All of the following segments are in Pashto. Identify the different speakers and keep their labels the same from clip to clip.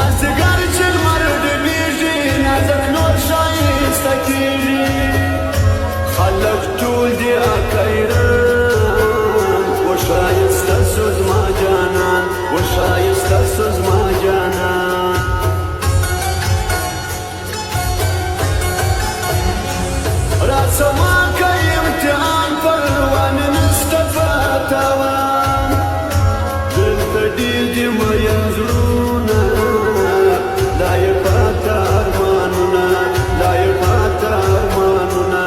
Speaker 1: مازدیګر چې لمر ډوبېږي نازک نور ښایسته کېږي خلک ټول دي اکیران وښایسته سو زما جانان وښایسته سو زما جانان راسما که امتحان پروان نسته فتاوان دلته ډېر دي مین زړونه لا یې پاته ارمانونه لا یې پاته ارمانونه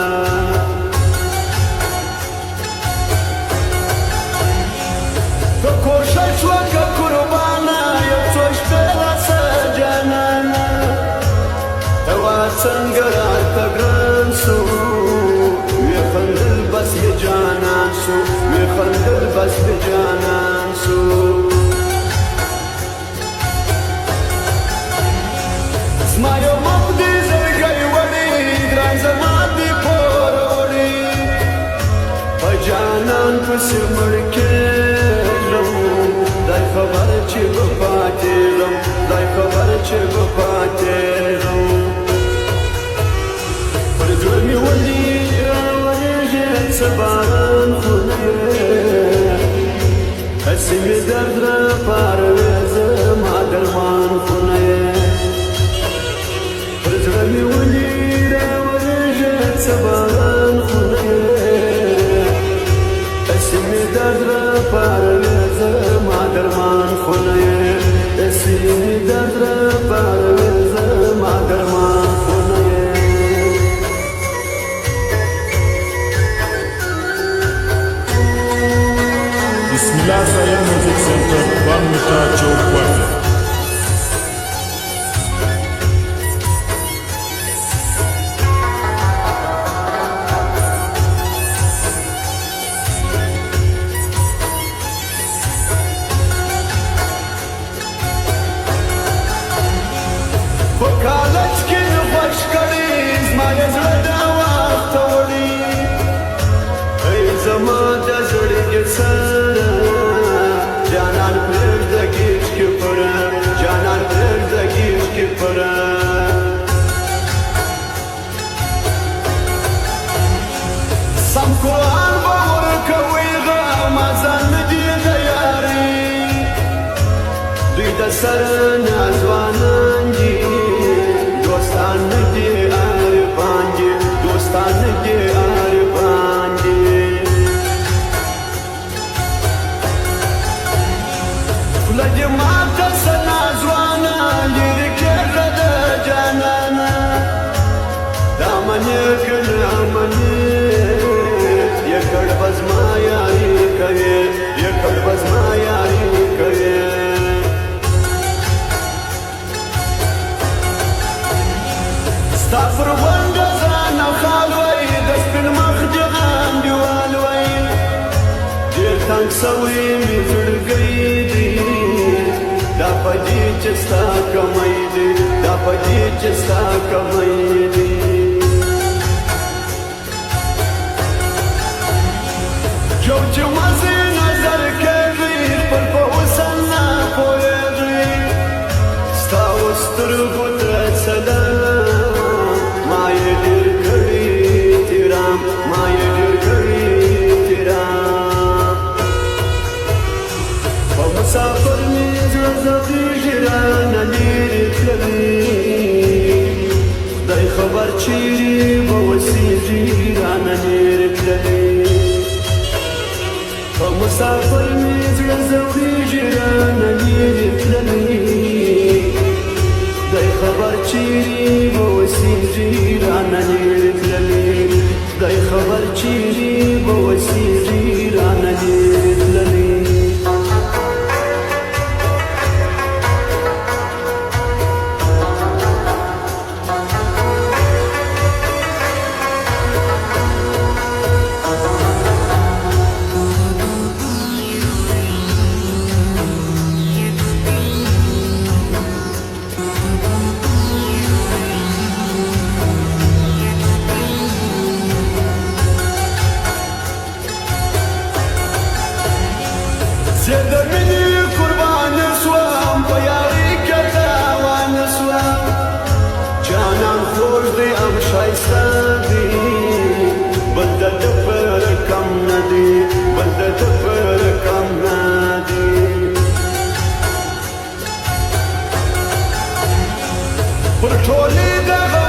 Speaker 1: که کوښښ وکړه قربانه یو څو شپې راسه جانانه هوا څنګه راته ګران سو وی خندل بس مې جانان سو وی خندل بس مې جانان سو زما یو مخ دې زړګی وړي ګران زما دې پور وړي په جانان پسې مړ کېږم دای خبر چې به پاتېږم دای خبر چې به پاتېږم پر زړه مې ولي راورېږي څه باران خو نه یې هسې مې درد راپاروې زما درمان خو نه یې پر زړه مې ولي راورېږي څه باران خو نه یې هسې مې درد راپاروې زما درمان خو نه یې هسې مې درد راپاروې زما درمان خو نه یې
Speaker 2: Bismillah Saya Music Center, Banmita Chowk, Kwata.
Speaker 1: په کالج کې خوښ کړي زما د زړه دا وخت وړي ای زما د زړګي سره جانان پرېږده ګیج کې پره جانان پرېږده ګیج کې پره سم قرآن به ورکوي غم ځان نه دي د یاري دوی د سره ناځوانان دي دوستان نه دي عارفان دي دوستان نه دي عارفان دي خوله دې ماته څه ناځوانه لرې کېږه د جانانه دا منې که نه منې یکړ به زما یاري کوې یکړ به زما یاري کوې ستا پر غونډه ځانه خال وی د سپین مخ جهان دیوال وی ډېر تنګ سوی مې زړګی دی دا په دې چې ستا کمی دی دا په دې چې ستا کمی دی جو چې مزې نظر کوي خپل په حسن نه پوهېږي ستا و سترګو ته سلام ما یې ډېر کړي احترام ما یې ډېر کړي احترام په مسافر مې زړه زخېږي رانه لېرې تللي خدای خبر چیرې به اوسېږي رانه لېرې تللي په مسافر مې زړه زخېږي رانه لېرې تللي خدای خبر چیرې به اوسېږي رانه لېرې تللي خدای خبر چیرې به اوسېږي رانه لېرې تللي دي بل د ده پر کم نه دي پر ټولې دغه